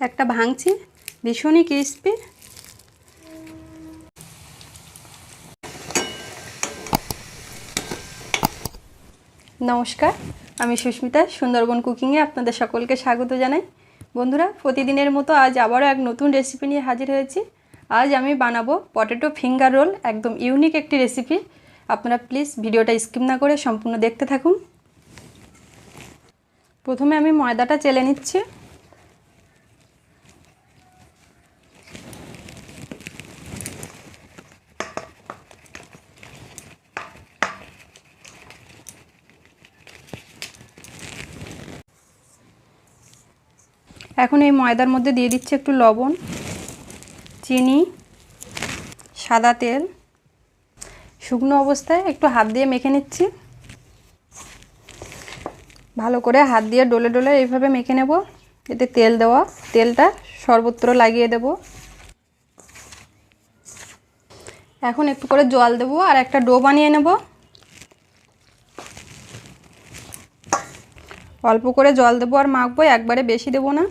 একটা ভাঙছি, ভীষণই ক্রিস্পি। নমস্কার, আমি সুস্মিতা। সুন্দরবন কুকিংয়ে আপনাদের সকলকে স্বাগত জানাই। বন্ধুরা, প্রতিদিনের মতো আজ আবারও এক নতুন রেসিপি নিয়ে হাজির হয়েছি। আজ আমি বানাবো পটেটো ফিঙ্গার রোল, একদম ইউনিক একটি রেসিপি। আপনারা প্লিজ ভিডিওটা স্কিপ না করে সম্পূর্ণ দেখতে থাকুন। প্রথমে আমি ময়দাটা চেলে নিচ্ছি। এখন এই ময়দার মধ্যে দিয়ে দিচ্ছি একটু লবণ, চিনি, সাদা তেল। শুকনো অবস্থায় একটু হাত দিয়ে মেখে নিচ্ছি। ভালো করে হাত দিয়ে ডলে ডলে এইভাবে মেখে নেব। এতে তেল দেওয়া, তেলটা সর্বত্র লাগিয়ে দেব। এখন একটু করে জল দেব আর একটা ডো বানিয়ে নেব। অল্প করে জল দেবো আর মাখবো, একবারে বেশি দেব না।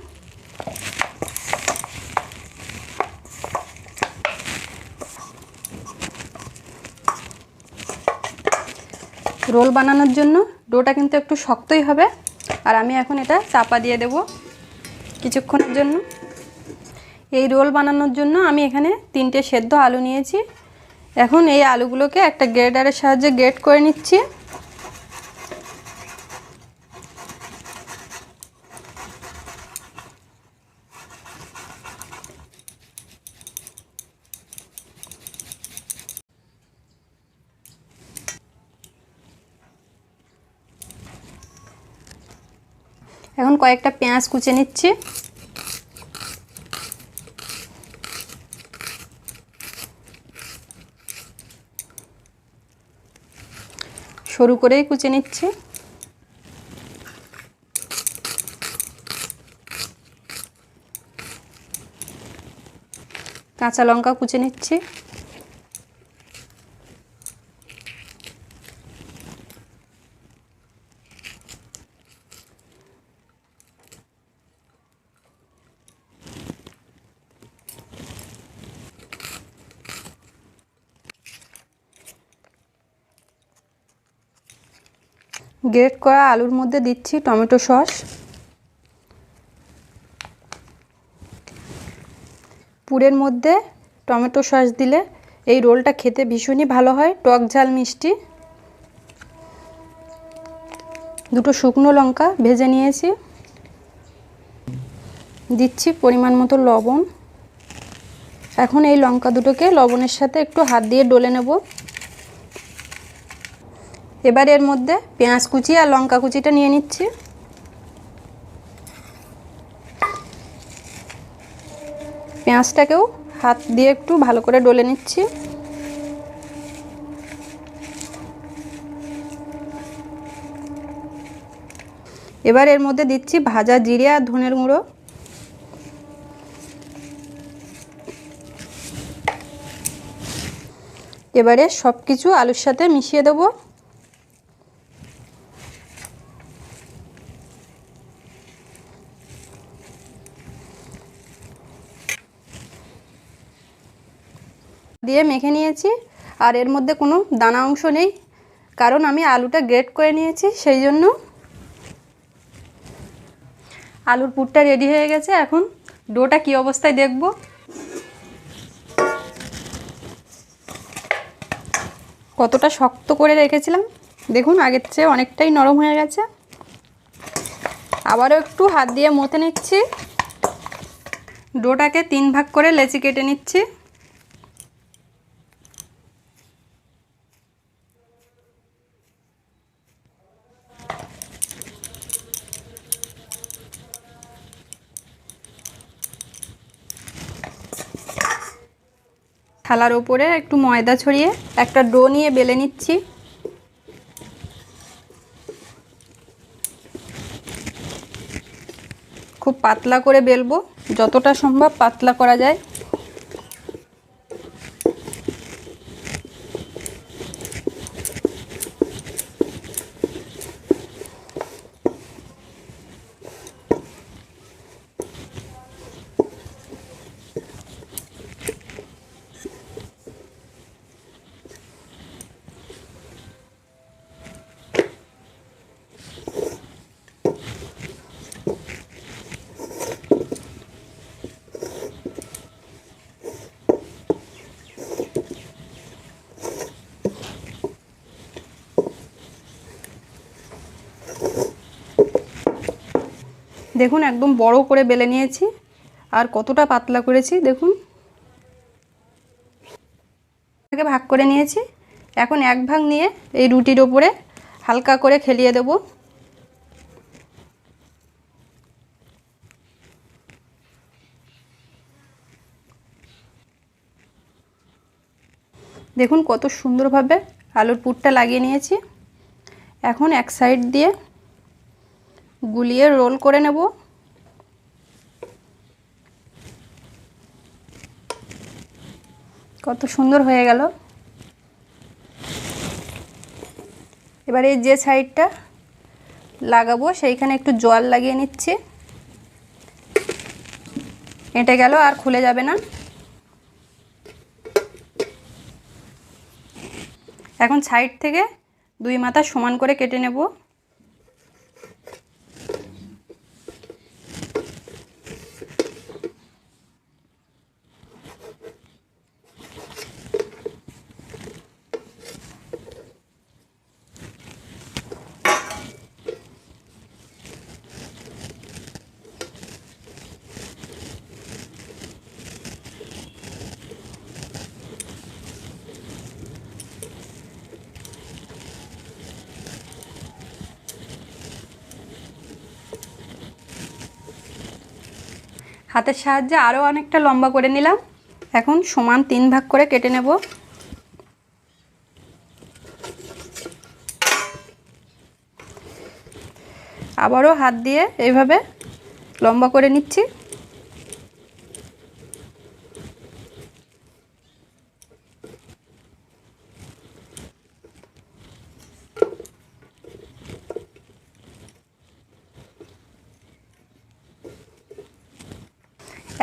রোল বানানোর জন্য ডোটা কিন্তু একটু শক্তই হবে। আর আমি এখন এটা চাপা দিয়ে দেব কিছুক্ষণের জন্য। এই রোল বানানোর জন্য আমি এখানে 3টে সেদ্ধ আলু নিয়েছি। এখন এই আলুগুলোকে একটা গ্রেটারের সাহায্যে গ্রেট করে নিচ্ছি। এখন কয়েকটা পেঁয়াজ কুচে নিচ্ছি। সরু করেই কুচে নিচ্ছি। কাঁচা লঙ্কা কুচে নিচ্ছি। গ্রেট করা আলুর মধ্যে দিচ্ছি টমেটো সস। পুরের মধ্যে টমেটো সস দিলে এই রোলটা খেতে ভীষণই ভালো হয়, টক ঝাল মিষ্টি। দুটো শুকনো লঙ্কা ভেজে নিয়েছি। দিচ্ছি পরিমাণ মতো লবণ। এখন এই লঙ্কা দুটোকে লবণের সাথে একটু হাত দিয়ে ডলে নেব। এবার এর মধ্যে পেঁয়াজ কুচি আর লঙ্কা কুচিটা নিয়ে নিচ্ছি। পেঁয়াজটাকেও হাত দিয়ে একটু ভালো করে ডলে নিচ্ছি। এবার এর মধ্যে দিচ্ছি ভাজা জিরে আর ধনের গুঁড়ো। এবারে সব কিছু আলুর সাথে মিশিয়ে দেব। দিয়ে মেখে নিয়েছি। আর এর মধ্যে কোনো দানা অংশ নেই, কারণ আমি আলুটা গ্রেট করে নিয়েছি, সেই জন্য। আলুর পুরটা রেডি হয়ে গেছে। এখন ডোটা কী অবস্থায় দেখব। কতটা শক্ত করে রেখেছিলাম, দেখুন আগের চেয়ে অনেকটাই নরম হয়ে গেছে। আবারও একটু হাত দিয়ে মথে নিচ্ছি। ডোটাকে 3 ভাগ করে লেচি কেটে নিচ্ছি। থালার উপরে একটু ময়দা ছড়িয়ে একটা ডো নিয়ে বেলে নিচ্ছি। খুব পাতলা করে বেলবো, যতটা সম্ভব পাতলা করা যায়। দেখুন একদম বড় করে বেলে নিয়েছি, আর কতটা পাতলা করেছি দেখুন। আগে ভাগ করে নিয়েছি, এখন এক ভাগ নিয়ে এই রুটির ওপরে হালকা করে খেলিয়ে দেব। দেখুন কত সুন্দরভাবে আলুর পুরটা লাগিয়ে নিয়েছি। এখন এক সাইড দিয়ে গুলিয়ে রোল করে নেব। কত সুন্দর হয়ে গেল। এবারে যে সাইডটা লাগাবো সেইখানে একটু জল লাগিয়ে নিচ্ছি। এঁটে গেল আর খুলে যাবে না। এখন সাইড থেকে দুই মাথা সমান করে কেটে নেব। হাতের সাহায্যে আরও অনেকটা লম্বা করে নিলাম। এখন সমান 3 ভাগ করে কেটে নেব। আবারও হাত দিয়ে এইভাবে লম্বা করে নিচ্ছি।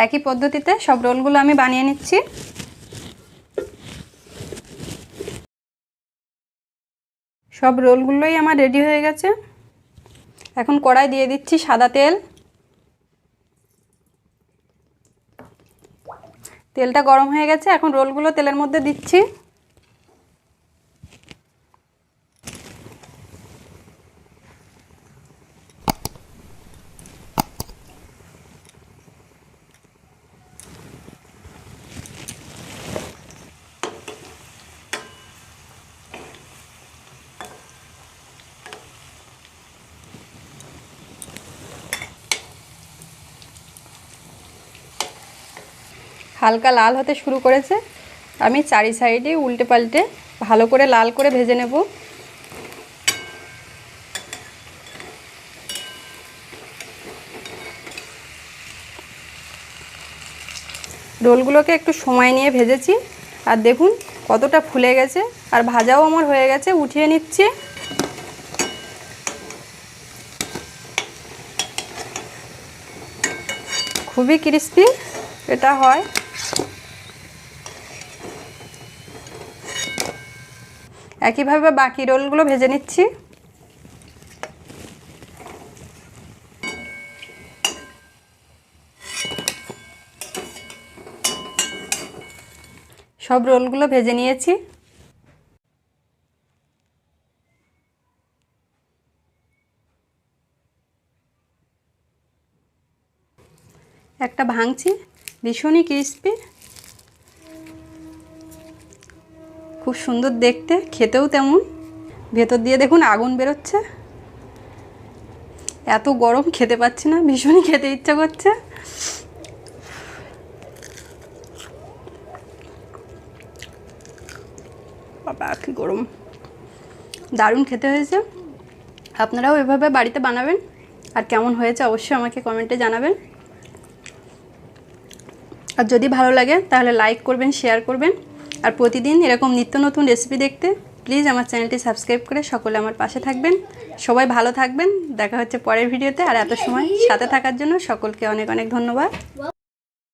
একই পদ্ধতিতে সব রোলগুলো আমি বানিয়ে নিচ্ছি। সব রোলগুলোই আমার রেডি হয়ে গেছে। এখন কড়াই দিয়ে দিচ্ছি সাদা তেল। তেলটা গরম হয়ে গেছে, এখন রোলগুলো তেলের মধ্যে দিচ্ছি। হালকা লাল হতে শুরু করেছে, আমি চারি সাইডে উল্টে পাল্টে ভালো করে লাল করে ভেজে নেব। রোলগুলোকে একটু সময় নিয়ে ভেজেছি, আর দেখুন কতটা ফুলে গেছে, আর ভাজাও আমার হয়ে গেছে। উঠিয়ে নিচ্ছি। খুবই ক্রিস্পি এটা হয়। একইভাবে বাকি রোলগুলো ভেজে নিচ্ছি। সব রোলগুলো ভেজে নিয়েছি। একটা ভাঙছি, ভীষণই ক্রিস্পি, খুব সুন্দর দেখতে, খেতেও তেমন। ভেতর দিয়ে দেখুন আগুন বেরোচ্ছে। এত গরম খেতে পাচ্ছি না, ভীষণই খেতে ইচ্ছা করছে। বাবা কি গরম, দারুণ খেতে হয়েছে। আপনারাও এভাবে বাড়িতে বানাবেন, আর কেমন হয়েছে অবশ্যই আমাকে কমেন্টে জানাবেন। আর যদি ভালো লাগে তাহলে লাইক করবেন, শেয়ার করবেন। আর প্রতিদিন এরকম নিত্য নতুন রেসিপি দেখতে প্লিজ আমার চ্যানেলটি সাবস্ক্রাইব করে সকলে আমার পাশে থাকবেন। সবাই ভালো থাকবেন। দেখা হচ্ছে পরের ভিডিওতে। আর এত সময় সাথে থাকার জন্য সকলকে অনেক অনেক ধন্যবাদ।